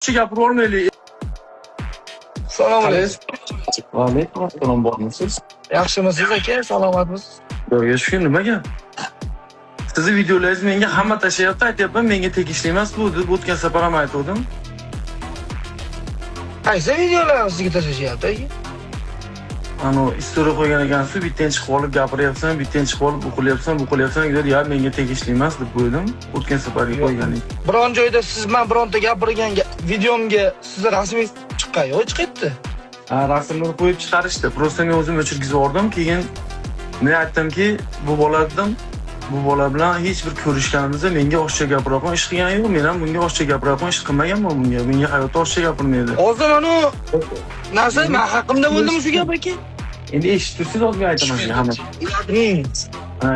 gapirib olmaylik. Assalomu alaykum. Va alaykum assalom, bormisiz? Yaxshimisiz aka? Salomatmisiz? Yo'q, shu nimaga? Sizni videolaringiz menga hamma tashlayapti, aytyapman, menga tegishli emas bu deb o'tgan safar ham aytdim. Qaysi videolarni sizga tashlashyapti aka? Ano, istoriya qo'ygan ekansiz, bittadan chiqib olib gapiryapsan, bittadan chiqib olib bu qilyapsan, dedi, "Ya, menga tegishli emas" deb qo'ydim. O'tgan safarga qo'yganingiz. Biron joyda siz men bironta gapirgan videomga sizni rasmingiz chiqqan yo'q, chiqibdi. Ha, rasmni qo'yib chiqarishdi. Просто men o'zim o'chirgizib yubordim. Keyin men aytdimki, bu bola bilan hech bir ko'rishganimizda menga oshcha gapiryapman, ish qilgani yo'q. Men ham bunga oshcha gapiryapman, ish qilmaganman bunga. Menga hayotda oshcha gapirmaydi. Hozir mana narsa men haqimda bo'ldimi shu gap aka? Endi eshitib tursiz, hozir men aytaman sizga hamma.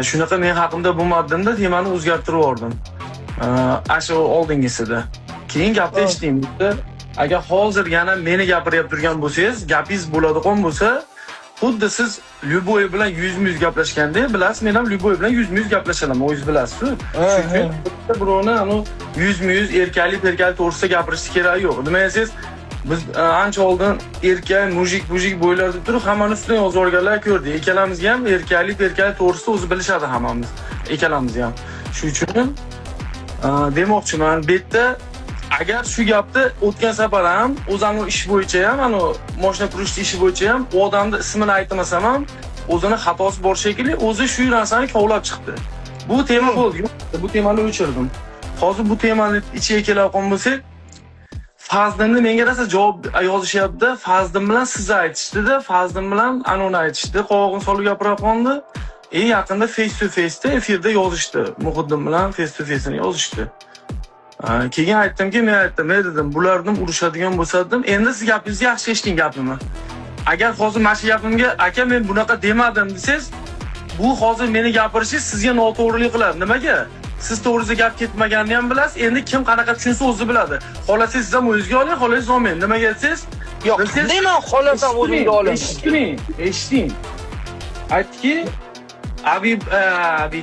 Shunaqa men haqimda bo'lmadimda, temani o'zgartirib yubordim. Ashu oldingisida. Keyin gapni eshiting. Agar hozir yana meni gapirib turgan bo'lsangiz, gapingiz bo'ladigan bo'lsa, xuddi siz Lyuboy bilan 100 gaplashganda, bilasiz, men ham Lyuboy bilan 100 gaplashaman, o'zingiz bilasiz. Chunki birovni anu 100 erkalik to'g'risida gapirish kerak yo'q. Nima desangiz, biz ancha oldin erkak, mujik bo'ylarda turib, hammani ustidan yozib olganlar ko'rdik. Ikkalamizga ham erkalik to'g'risida o'zi bilishadi hammamiz. Ikkalamiz ham. Shu uchun demoqchiman, bu yerda agar shu gapni o'tgan safar ham o'zani ish bo'yicha ham, ana mashina qurishni ishi bo'yicha ham u odamning ismini aytmasam ham o'zini xatosi bor shekilli, o'zi shu narsani kovlab chiqdi. Bu tema bo'ldi. Bu temani o'chirdim. Hozir bu temani ichiga keladigan bo'lsak, Fazdinni menga rosa javob yozishyapti. Fazdin bilan siz aytishdida, Fazdin bilan anoni aytishdi. Qovog'ini solib gapirayotgandi. Yaqinda face to face'da efirda yozishdi. Muhiddin bilan face to face'ni yozishdi. Keyin aytdimki, men dedim, bularning urushadigan bo'lsa dedim, endi siz gapingizni yaxshi eshiting gapimni. Agar hozir mana shu gapimga, aka men bunaqa demadim desangiz, bu hozir meni gapirishingiz sizga noto'g'rilik qiladi. Nimaga? Siz to'g'risida gap ketmaganini ham bilasiz. Endi kim qanaqa tushunsa o'zi biladi. Xolasangiz siz ham o'zingizga oling, xolasangiz olmang. Nimaga desangiz? Yo'q, deyman, xolasam o'zimga olaman. Eshiting. Aytdiki, Abi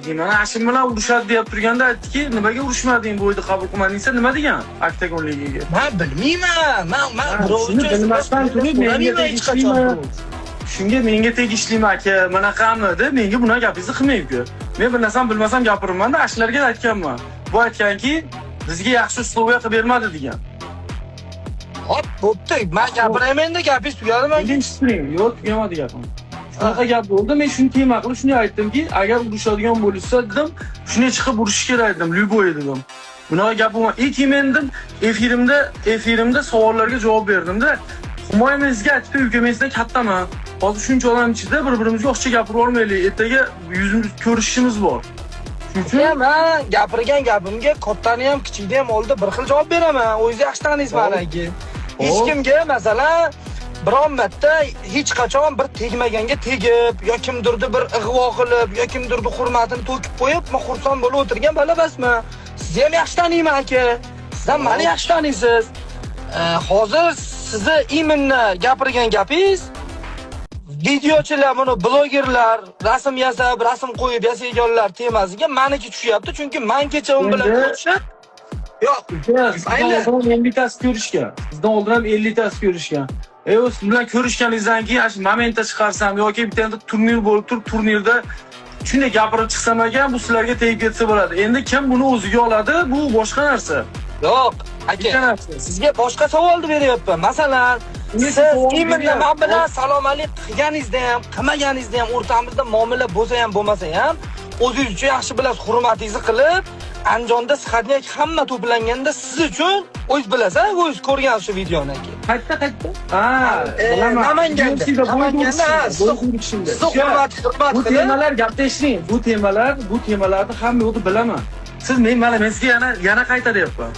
deyman, Ashim bilan urushadi deb turganda aytdiki, nimaga urushmading, bu yerda qabul qilmading desa nima degan? Oktagonligiga. Men bilmayman. Men birovni bilmasdan turib menga tegishlimi? Shunga menga tegishlimi aka, manaqami deb menga bunaqa gapingizni qilmaydi-ku. Men bir narsani bilmasam gapiraman-da, ashlarga aytganman. Bu aytganki, bizga yaxshi uslubiy qilib bermadi degan. Hop, bo'pti. Men gapiraman-da, gapingiz tugadimi? Yo'q, tugamadi gapim. Shunaqa gap bo'ldi. Men shuni tema qilib shuni aytdimki, agar urushadigan bo'lsa dedim, shuni chiqib urush kerak dedim, Lyuboy dedim. Bunaqa gap bo'lmadi. Men dedim, efirimda savollarga javob berdim-da. Humoyimizga aytib, uykamizdan kattaman. Hozir shuncha odam ichida bir-birimizga oshcha gapirib olmaylik. Ertaga yuzimiz ko'rishishimiz bor. Shuning men gapirgan gapimga kattani ham, kichikni ham oldida bir xil javob beraman. O'zingiz yaxshi taniysiz meniki. Hech kimga masalan biron marta hech qachon bir tegmaganga tegib, yo kimdirni bir ig'vo qilib, yo kimdirni hurmatini to'kib qo'yib, men xursand bo'lib o'tirgan bola emasman. Sizni ham yaxshi taniyman aka. Siz ham meni yaxshi taniysiz. Hozir sizni iminni gapirgan gapingiz videochilar, buni blogerlar, rasm yasab, rasm qo'yib yasayganlar temasiga meniki tushyapti, chunki men kecha u bilan ko'rishib yo'q, sizdan 50 tasi ko'rishgan. Sizdan oldin ham 50 tasi ko'rishgan. Siz bilan ko'rishganingizdan keyin shu momentda chiqarsam yoki bitta turnir bo'lib turib, turnirda shunday gapirib chiqsam ekan, bu sizlarga tegib ketsa bo'ladi. Endi kim buni o'ziga oladi? Bu boshqa narsa. Yo'q, aka. Sizga boshqa savolni beryapman. Masalan, siz iminda men bilan salomalik qilganingizda ham, qilmaganingizda ham o'rtamizda muomala bo'lsa ham, bo'lmasa ham, o'zingiz uchun yaxshi bilasiz, hurmatingizni qilib, Andijonda sihatlik hamma to'planganda siz uchun o'zingiz bilasiz, o'zingiz ko'rgansiz shu videoni aka. Qayerda? Bilaman. Namanganda. Sizni hurmat bu temalar gapda eshiting. Bu temalarni hamma yo'qda bilaman. Siz men sizga yana qaytaryapman.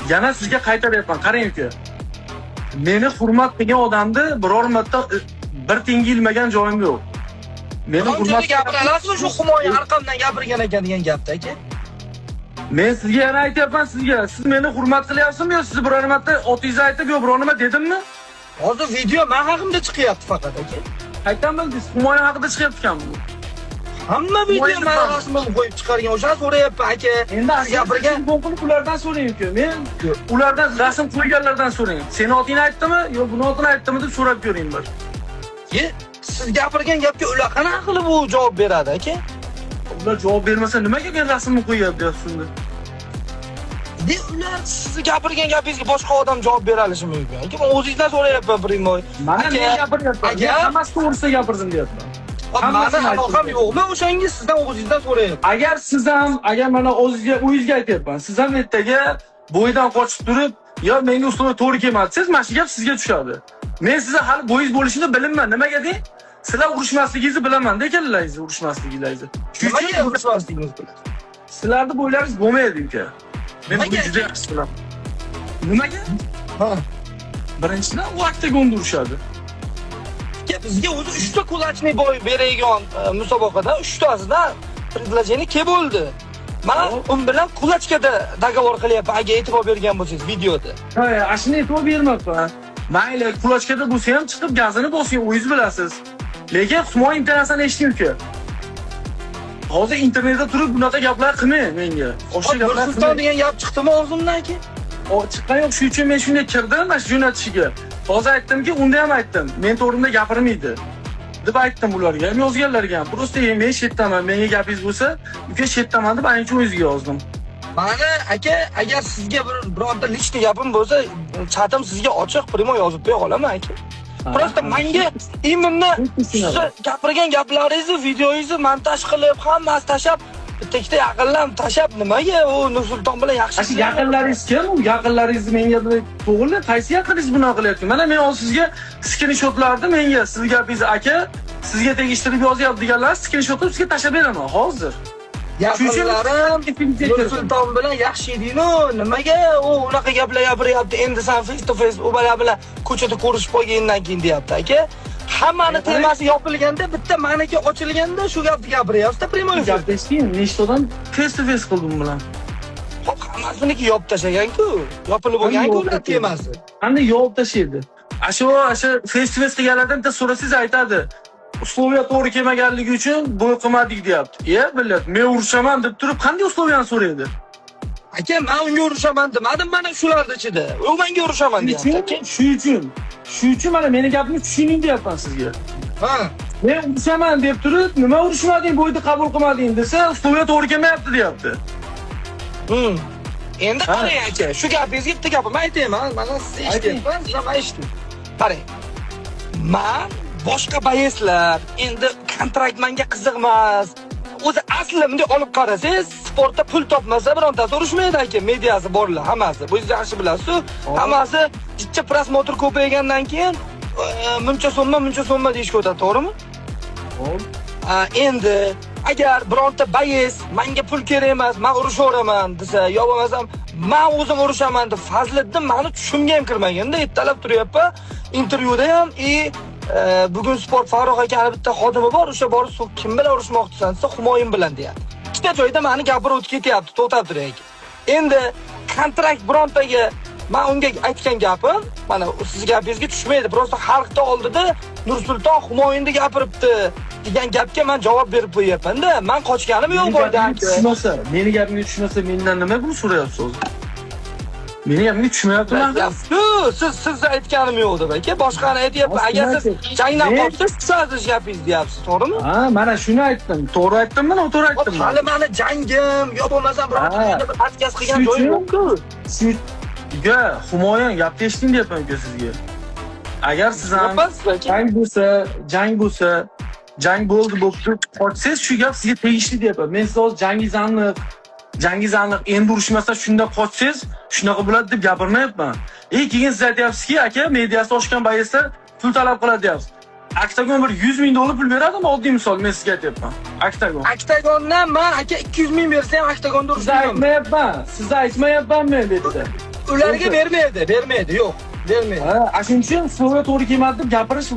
Yana sizga qaytaryapman. Qarang-ku. Meni hurmat qilgan odamni biror marta bir tengi ilmagan joyim yo'q. Meni hurmat gapiryapsizmi shu Humoy arqamdan gapirgan ekan degan gapda aka? Men sizga yana aytyapman sizga. Siz meni hurmat qilyapsizmi yo siz biror marta otingizni aytib yo biror nima dedimmi? Hozir video men haqimda chiqyapti faqat aka. Qayerdan bildingiz? Humoy haqida chiqyapti-kan bu. Hamma video mana rasmimni qo'yib chiqargan. O'shani so'rayapman aka. Endi Siz gapirgan bo'lib ulardan so'rang-ku. Men ulardan rasm qo'yganlardan so'rang. Seni otingni aytdimi, yo buni otini aytdimi deb so'rab ko'ring bir. Siz gapirgan gapga ular qanaqa qilib bu javob beradi aka? Ular javob bermasa nimaga men rasmni qo'yapti unda? Ular siz gapirgan gapingizga boshqa odam javob bera olishi mumkin. Aka, men o'zingizdan so'rayapman, primoy. Mana men gapiryapman. Men hammasi to'g'risida gapirdim deyapman. Mani aloqam yo'qmi o'shangiz? Sizdan o'zingizdan so'rayapman. Agar mana o'zingizga aytyapman. Siz ham ertaga bo'yidan qochib turib, yo menga uslubga to'g'ri kelmadi siz, mana shu gap sizga tushadi. Men sizga hali bo'yingiz bo'lishini bilaman. Nimaga deng? Sizlar urushmasligingizni bilaman-da ekanlaringizni, urushmasligingizni. Nimaga urushmasligingizni bilasiz? Sizlarning bo'ylaringiz bo'lmaydi uka. Men buni juda yaxshi bilaman. Nimaga? Ha. Birinchidan u oktagonda urushadi. Bizga o'zi 3 ta kulachniy boy berayotgan musobaqada 3 tasidan предложение kelib bo'ldi. Men u bilan kulachkada dogovor qilyapman, agar e'tibor bergan bo'lsangiz videoda. Ha, ashuni e'tibor bermayapman. Mayli, kulachkada bo'lsa ham chiqib gazini bosing, o'zingiz bilasiz. Lekin Humo internatdan eshitdim-ku. Hozir internetda turib bunaqa gaplar qilmang menga. O'sha gaplar Sulton degan gap chiqdimi og'zimdan aka? Chiqqan yo'q, shuning uchun men shunday kirdim, mana shu jo'natishiga. Hozir aytdimki, unda ham aytdim. Men to'g'rimda gapirmaydi deb aytdim ularga, ham yozganlarga ham. Prosta men chetdaman, menga gapingiz bo'lsa, uka chetdaman deb ayni o'zimga yozdim. Mana aka, agar sizga bironta lishni gapim bo'lsa, chatim sizga ochiq primo yozib qo'ya olaman aka. Prosta menga imimni gapirgan gaplaringizni, videoyingizni montaj qilib, hammasi tashab, bitta-ikkita yaqinlam tashab nimaga u Nursulton bilan yaxshi yaqinlaringiz kim? U yaqinlaringizni menga to'g'ri, qaysi yaqinlaringiz bunaqa qilyapti? Mana men hozir sizga screenshotlarni menga siz gapingiz aka, sizga tegishtirib yozyapti deganlar screenshotni sizga tashab beraman hozir. Yaqinlarim Nursulton bilan yaxshi eding-ku, nimaga u unaqa gaplar gapiryapti? Endi sen face to face u bilan ko'chada ko'rishib qolgandan keyin deyapti aka. Hammani temasi yopilganda, bitta maniki ochilganda shu gapni gapiryapsiz-da, primoy. Gapdashing, nechta odam face to face qildim bilan. Hop, hammasini yopib tashlagan-ku. Yopilib bo'lgan-ku ular temasi. Qanday yopib tashlaydi? Asha face to face qilganlardan bitta so'rasangiz aytadi. Uslovga to'g'ri kelmaganligi uchun bo'y qilmadik deyapti. Biladi, men urushaman deb turib qanday usloviyani so'raydi? Aka, men unga urushaman demadim, mana shularning ichida. U menga urushaman deyapti aka. Shu uchun mana meni gapimni tushuning deyapman sizga. Ha. Men urushaman deb turib, nima urushmading, bo'yni qabul qilmading desa, uslovga to'g'ri kelmayapti deyapti. Endi qarang aka, shu gapingizga bitta gapim aytayman. Mana siz eshityapman, siz ham eshiting. Qarang. Men boshqa bayeslar, endi kontrakt menga qiziq emas. O'zi asli bunday olib qarasangiz, sportda pul topmasa birontasi urushmaydi aka, mediasi borlar hammasi. Bu siz yaxshi bilasiz. Hammasi jichcha prosmotr ko'paygandan keyin muncha so'mma deyishga o'tadi, to'g'rimi? Endi agar bironta bayes menga pul kerak emas, men urushaveraman desa, yo bo'lmasam men o'zim urushaman deb Fazliddin meni tushimga ham kirmaganda ayttalab turyapman. Intervyuda ham bugun sport Farruh akaning bitta xodimi bor, o'sha borib kim bilan urushmoqchisan desa, Humoyun bilan deyapti. Ikkita joyda meni gapirib o'tib ketyapti, to'xtab turing. Endi kontrakt birontaga men unga aytgan gapim, mana siz gapingizga tushmaydi. Prosta xalqda oldida Nursulton Humoyunni gapiribdi degan gapga men javob berib qo'yapman-da. Men qochganim yo'q bo'ydan. Meni gapimga tushmasa mendan nima buni so'rayapsiz o'zi? Meni gapimga tushmayaptilar. Siz aytganim yo'q deb aka, boshqani aytyapman. Agar siz jangdan qolsangiz, tushasiz gapingiz deyapsiz, to'g'rimi? Ha, mana shuni aytdim. To'g'ri aytdimmi, noto'g'ri aytdimmi? Hali meni jangim, yo bo'lmasam bironta podkast qilgan joyim yo'q-ku. Sizga Humoyun gapni eshiting deyapman uka sizga. Agar siz ham jang bo'lsa, jang bo'ldi bo'pti, qochsangiz shu gap sizga tegishli deyapman. Men siz hozir jangiz aniq endi urushmasa shunda qochsangiz shunaqa bo'ladi deb gapirmayapman. Keyin siz aytyapsizki, aka, mediasi oshgan bayeslar pul talab qiladi deyapsiz. Oktagon bir 100 ming dollar pul beradimi? Oddiy misol men sizga aytyapman. Oktagondan men aka 200 ming bersam oktagonda urushmayman. Sizga aytmayapman men dedi. Ularga bermaydi, yo'q, bermaydi. Shuning uchun uslovga to'g'ri kelmadi deb gapirish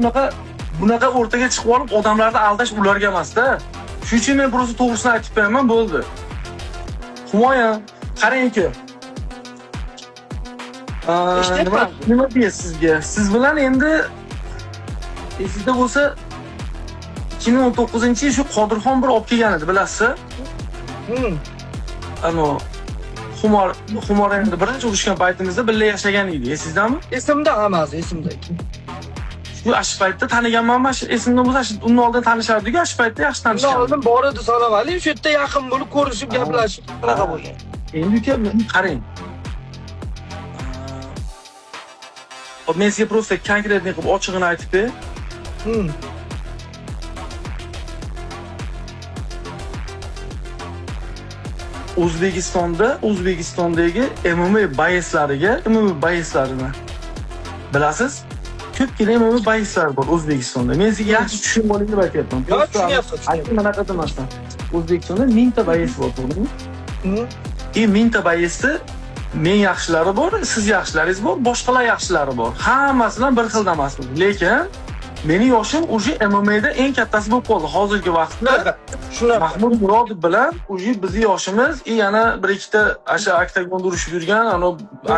bunaqa o'rtaga chiqib olib odamlarni aldash ularga emas-da. Shuning uchun men biroz to'g'risini aytib beraman, bo'ldi. Humoyun, qarang-ku. Nima deysiz sizga? Siz bilan endi esingizda bo'lsa 2019-yil shu Qodirxon bir olib kelgan edi, bilasiz? Ano Xumor endi birinchi urushgan paytimizda birga yashagan edik, esizdami? Esimda hammasi, esimda. Shu ash paytda taniganman, mana shu esimda bo'lsa, undan oldin tanishardik, ash paytda yaxshi Undan tanishgan. oldin bor edi Salom Ali, shu yerda yaqin bo'lib ko'rishib, gaplashib qanaqa bo'lgan. Endi uka, qarang. Men sizga просто konkretniy qilib ochig'ini aytib ber. O'zbekistondagi MMA bayslarini bilasiz? Ko'pgina MMA bayslar bor O'zbekistonda. Men sizga yaxshi tushunib oling deb aytyapman. Yo'q, tushunyapsiz. Aytdim anaqa demasdan. O'zbekistonda 1000 ta bays bor, to'g'rimi? 1000 ta baysda men yaxshilari bor, siz yaxshilaringiz bor, boshqalar yaxshilari bor. Hammasidan bir xil emasmiz. Lekin meni yoshim уже MMAda eng kattasi bo'lib qoldi hozirgi vaqtda. Mahmud Murodov bilan уже bizni yoshimiz, yana bir ikkita asha oktagonda urushib yurgan, ana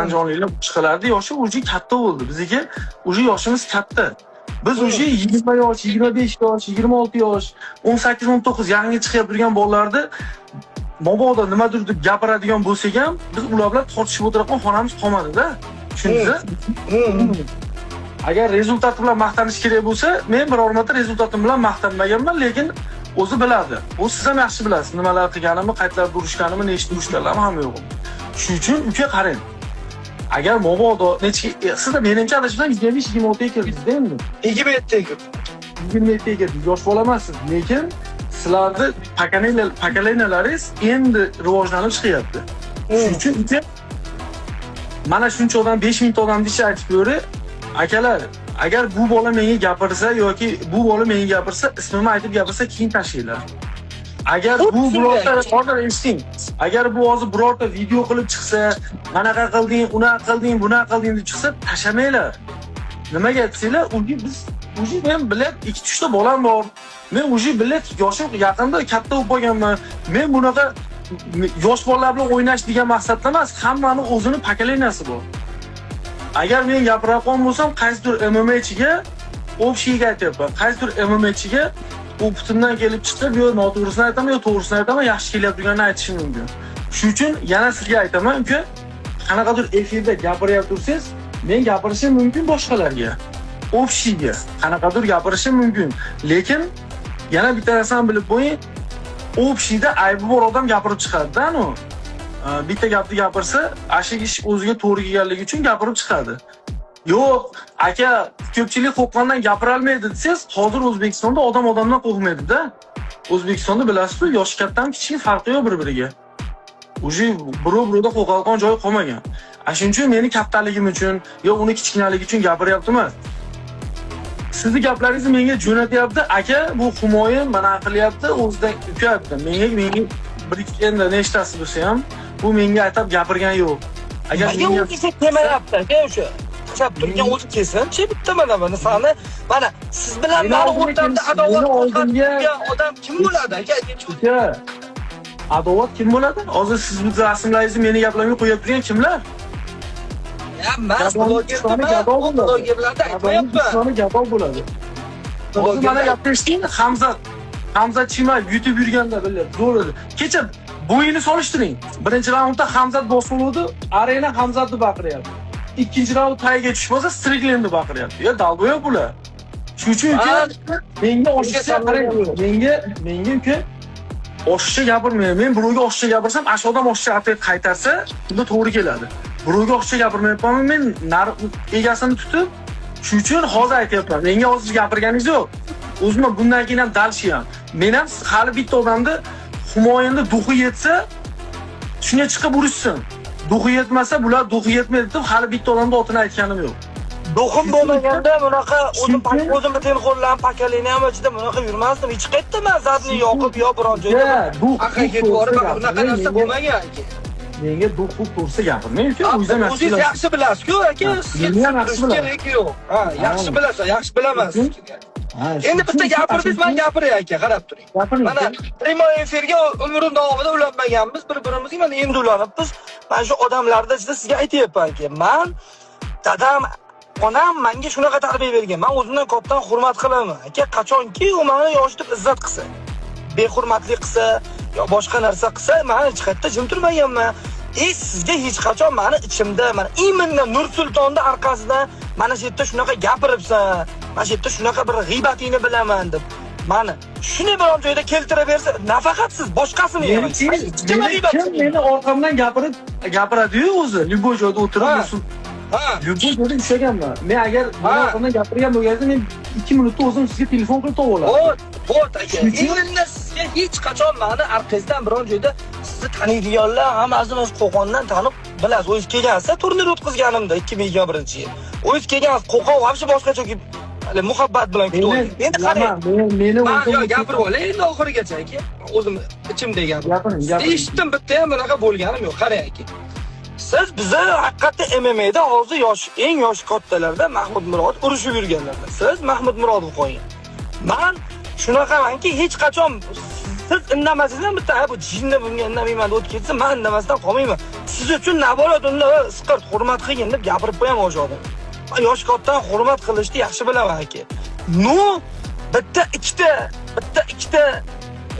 anjonliklar chiqalardi, yoshi уже katta bo'ldi. Bizga уже yoshimiz katta. Biz уже 20 yosh, 25 yosh, 26 yosh, 18-19 yangi chiqib yurgan bolalarni mobodo nimadir deb gapiradigan bo'lsak ham, biz ular bilan tortishib o'tiradigan xonamiz qolmadi-da. Tushundingizmi? Agar rezultat bilan maqtanish kerak bo'lsa, men biror marta rezultatim bilan maqtanmaganman, lekin o'zi biladi. U siz ham yaxshi bilasiz, nimalar qilganimni, qaytalarga urishganimni, nechta urishganlarim ham yo'q. Shuning uchun uka qarang. Agar mobodo sizda menimcha adashmasam 25-26 ga kirdingiz-da endi. 27 ga. 27 ga kirdingiz, yosh bola emassiz, lekin sizlarni pokoleniyalaringiz endi rivojlanib chiqyapti. Shuning uchun uka mana shuncha odam 5000 ta odamni ichi aytib ko'ri, akalar, agar bu bola menga gapirsa yoki bu bola menga gapirsa, ismimni aytib gapirsa, keyin tashlaylar. Agar bu birorta hozir eshiting, agar bu hozir birorta video qilib chiqsa, qanaqa qilding, unaqa qilding, bunaqa qilding deb chiqsa, tashamanglar. Nimaga aytsanglar, men bilet 2-3 ta bolam bor. Men bilet yoshim yaqinda katta bo'lib qolganman. Men bunaqa yosh bolalar bilan o'ynash degan maqsadda emas, hammaning o'zini pokoleniyasi bor. Agar men gapirayotgan bo'lsam, qaysidir MMAchiga общийga aytyapman. Qaysidir MMAchiga u putimdan kelib chiqib, yo noto'g'risini aytaman, yo to'g'risini aytaman, yaxshi kelyaptiganini aytishim mumkin. Shuning uchun yana sizga aytaman, uka, qanaqadir efirda gapirib tursangiz, men gapirishim mumkin boshqalarga. Общийga qanaqadir gapirishim mumkin. Lekin yana bitta narsani bilib qo'ying, общийda aybi bor odam gapirib chiqadi-da, bitta gapni gapirsa, ashig ish o'ziga to'g'ri kelganligi uchun gapirib chiqadi. Yo'q, aka, ko'pchilik qo'rqqandan gapira olmaydi desangiz, hozir O'zbekistonda odam odamdan qo'rqmaydi-da. O'zbekistonda bilasiz-ku, yoshi kattami, kichik farqi yo'q bir-biriga. Uje birov-birovda qo'rqadigan joyi qolmagan. Shuning uchun meni kattaligim uchun, yo uni kichkinaligi uchun gapiryaptiman. Sizni gaplaringizni menga jo'natyapti, aka, bu Humoyin mana qilyapti, o'zidan ukayapti. Menga bir ikki endi nechtasi bo'lsa ham, bu menga aytib gapirgan yo'q. Agar menga o'zi kelmayapti, aka, o'sha chap turgan o'zi kelsin-chi, bitta mana sani, mana siz bilan meni o'rtamda adovat qo'zg'atgan odam kim bo'ladi, aka? Uka, adovat kim bo'ladi? Hozir siz bu rasmlaringizni meni gaplarga qo'yib turgan kimlar? Men blogerlarda aytmayapman. Soni gapov bo'ladi. Hozir mana gapirishding, Hamzat Chimayev YouTube yurganda bilyapti. To'g'ri. Kecha bo'yini solishtiring. Birinchi raundda Hamzat bosiluvdi, Arena Hamzatni baqiryapti. Ikkinchi raund tagiga tushmasa, Stricklandni baqiryapti. Ya dalboyoq bular. Shuning uchun menga oshiqcha qarang, menga uka oshiqcha gapirmayman. Men birovga oshiqcha gapirsam, ash odam oshiqcha atay qaytarsa, unda to'g'ri keladi. Birovga oshiqcha gapirmayapman, men egasini tutib, shuning uchun hozir aytyapman. Menga hozir gapirganingiz yo'q. O'zim bundan keyin ham dalshi ham. Men ham hali bitta odamni Humoyinda duxi yetsa, shunga chiqib urishsin. Duxi yetmasa, bular duxi yetmaydi deb hali bitta odamga otini aytganim yo'q. Duxim bo'lmaganda bunaqa o'zimni telefonlarim pokoleniyam ichida bunaqa yurmasdim. Hech qayerda man zadni yoqib yo biron joyda aqqa ketib borib bunaqa narsa bo'lmagan aka. Menga duxib tursa gapirmang uka, o'zim o'zingiz yaxshi bilasiz-ku aka, sizga yaxshi kerak yo'q. Ha, yaxshi bilasan, yaxshi bilamansiz. Endi bitta gapirdingiz, men gapiray aka, qarab turing. Mana primoy efirga umrim davomida ulanmaganmiz, bir-birimizga mana endi ulanibmiz. Mana shu odamlarda ichida sizga aytayapman-ki, men dadam onam menga shunaqa tarbiya bergan. Men o'zimdan kattadan hurmat qilaman. Aka, qachonki u meni yosh deb izzat qilsa, behurmatlik qilsa yo boshqa narsa qilsa, men hech qayerda jim turmaganman. Sizga hech qachon meni ichimda, mana iminda Nursultonda orqasidan mana shu yerda shunaqa gapiribsan, mana shu yerda shunaqa bir g'iybatingni bilaman deb mani shuni biron joyda keltirib bersa, nafaqat siz, boshqasini ham. Kim meni orqamdan gapiradi-yu o'zi, любой joyda o'tirib, любой joyda ushlaganman. Men agar meni orqamdan gapirgan bo'lganida men 2 minutda o'zim sizga telefon qilib topib olaman. Bo't aka. Endi sizga hech qachon meni orqangizdan biron joyda sizni taniydiganlar hammasini o'z Qo'qondan tanib bilasiz. O'z kelgansiz, turnir o'tkazganimda 2021-yil. O'z kelgansiz, Qo'qon vobshe boshqacha muhabbat bilan kutdim. Endi qarang. Meni o'zim gapirib olay endi oxirigacha aka. O'zim ichimda gapiring. Eshitdim, bitta ham bunaqa bo'lganim yo'q. Qarang aka. Siz bizni haqiqatda MMA da hozir eng yosh kattalarda Mahmud Murod urushib yurganlarda. Siz Mahmud Murodov qo'ying. Men shunaqamanki, hech qachon siz indamasizlar, bitta bu jinni bunga indamayman deb o'tib ketsa, men indamasdan qolmayman. Siz uchun naborat unda siqir hurmat qilgin deb gapirib qo'yaman o'sha odam. Yosh kattadan hurmat qilishni yaxshi bilaman aka. Bitta ikkita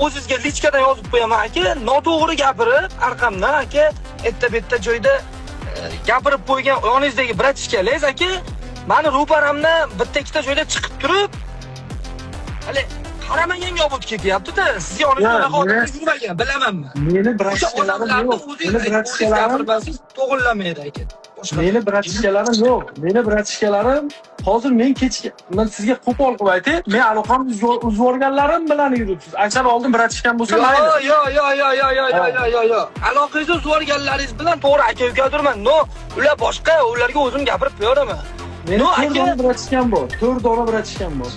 o'zingizga lichkadan yozib qo'yaman aka, noto'g'ri gapirib, orqamdan aka, bitta joyda gapirib qo'ygan yoningizdagi bratishkalar aka, meni ro'paramdan bitta ikkita joyda chiqib turib, hali qaramaganga olib o'tib ketyapti-da. Sizga onaga holat yurmagan, bilamanmi? Meni bratishkalarim yo'q. Meni bratishkalarim to'g'rilamaydi aka. Meni bratishkalarim hozir men sizga qo'pol qilib aytay, men aloqamni uzib olganlarim bilan yuribsiz. Agar oldin bratishkan bo'lsa, mayli. Yo. Aloqangizni uzib olganlaringiz bilan to'g'ri aka-ukadirman. Ular boshqa, ularga o'zim gapirib qo'yaman. Meni aka bratishkan bor. 4 dona bratishkan bor.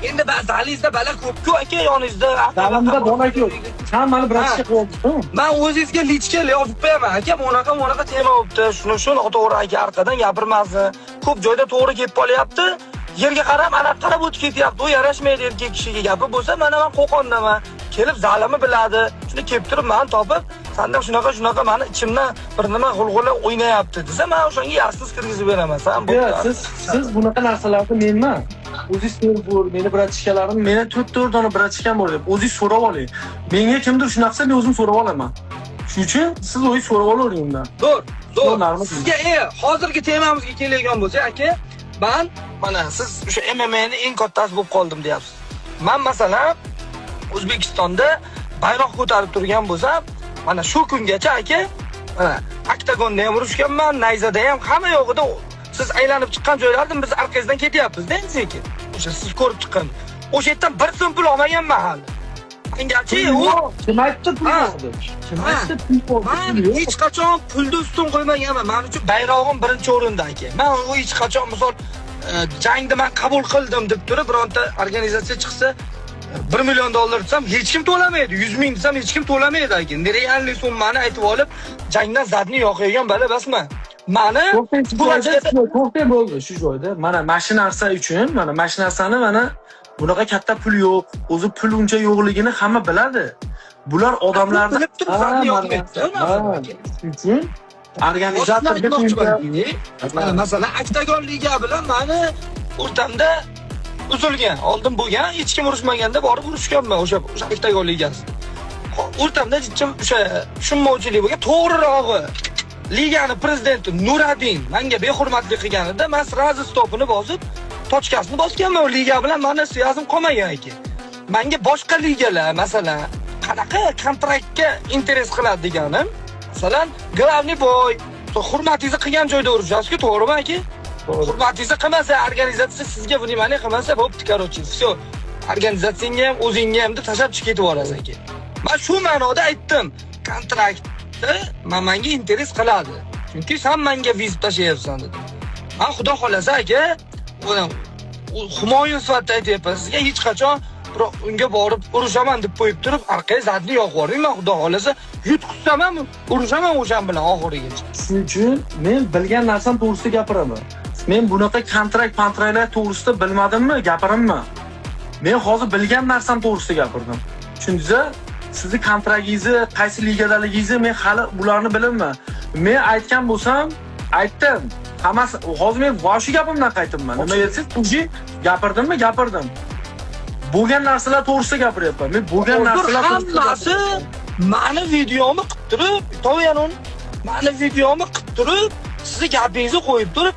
Endi ba'zingizda bala ko'p-ku aka yoningizda. Dalamda bola ko'p. Hammani bratishga qo'yibdi. Men o'zingizga lichka yozib qo'yaman aka, bunaqa tema bo'libdi. Shuni noto'g'ri aka orqadan gapirmasin. Ko'p joyda to'g'ri kelib qolyapti. Yerga qarab, ana qarab o'tib ketyapti. U yarashmaydi erkak kishiga gapi bo'lsa, mana men Qo'qondaman. Kelib zalimni biladi. Shuni kelib turib, men topib, senda shunaqa meni ichimdan bir nima g'ulg'ula o'ynayapti desa, men o'shanga yaxsiz kirgizib beraman. Siz bunaqa narsalarni menman. O'zingiz ko'rib, meni bratishkalarim, meni 4 dona bratishkam bor deb o'zingiz so'rab oling. Menga kimdir shunaqa deb o'zim so'rab olaman. Shuning uchun siz o'zingiz so'rab olavering undan. Zo'r. Sizga hozirgi temamizga keladigan bo'lsak, aka, men mana siz o'sha MMA ni eng kattasi bo'lib qoldim deyapsiz. Men masalan O'zbekistonda bayroq ko'tarib turgan bo'lsam, mana shu kungacha aka, mana oktagonda ham urushganman, nayzada ham, hamma yo'g'ida siz aylanib chiqqan joylardan biz orqangizdan ketyapmiz-da endi sekin. O'sha siz ko'rib chiqqan. O'sha yerdan bir so'm pul olmaganman hali. Mengachi kim aytdi pul yo'qdi? Kim aytdi pul yo'qdi? Men hech qachon pulni ustun qo'ymaganman. Men uchun bayrog'im birinchi o'rinda aka. Men hech qachon misol jangni men qabul qildim deb turib, bironta organizatsiya chiqsa, $1 million desam, hech kim to'lamaydi. 100 ming desam, hech kim to'lamaydi aka. Nerealniy summani aytib olib, jangdan zadni yo'qaygan bala basman. Mana to'xta bo'ldi shu joyda. Mana mashina narsa uchun, mana mashina narsani mana bunaqa katta pul yo'q. O'zi pul uncha yo'qligini hamma biladi. Bular odamlarni bilib turib zadni yo'qmaydi. Uchun organizator mana masalan oktagon liga bilan meni o'rtamda uzilgan, oldin bo'lgan, hech kim urushmaganda borib urushganman o'sha oktagon ligasi. O'rtamda o'sha tushunmovchilik bo'lgan, to'g'rirog'i ligani prezidenti Nuradin menga behurmatlik qilganida men srazi stopini bosib, tochkasini bosganman. O liga bilan meni svязim qolmagan ekan. Menga boshqa ligalar, masalan, qanaqa kontraktga interes qiladi deganim, masalan, glavniy boy, hurmatingizni qilgan joyda urishasiz-ku, to'g'rimi aka? Hurmatingizni qilmasa, organizatsiya sizga bu nimani qilmasa, bo'pti, короче, всё. Organizatsiyangga ham, o'zingga ham deb tashlab chiqib ketib borasiz aka. Men shu ma'noda aytdim, kontrakt menga interes qiladi. Chunki sen menga vizit tashlayapsan dedim. Men xudo xolasa aka, Humoyun sifatida aytyapman sizga, hech qachon unga borib urushaman deb qo'yib turib, orqaga zadni yo'q o'ring. Men xudo xolasa yutqizsam ham urushaman o'shan bilan oxirigacha. Shuning uchun men bilgan narsam to'g'risida gapiraman. Men bunaqa kontraktlar to'g'risida bilmadimmi, gapirimmi? Men hozir bilgan narsam to'g'risida gapirdim. Tushundingizmi? Sizni kontraktingizni, qaysi ligadaligingizni men hali bularni bilmayman. Men aytgan bo'lsam, aytdim. hammasi hozir men boshi gapimdan qaytibman. Nima deysiz? Uji gapirdimmi? Gapirdim. Bo'lgan narsalar to'g'risida gapiryapman. Men bo'lgan narsalar hammasi mani videomni qilib turib, to'yanon mani videomni qilib turib, sizni gapingizni qo'yib turib,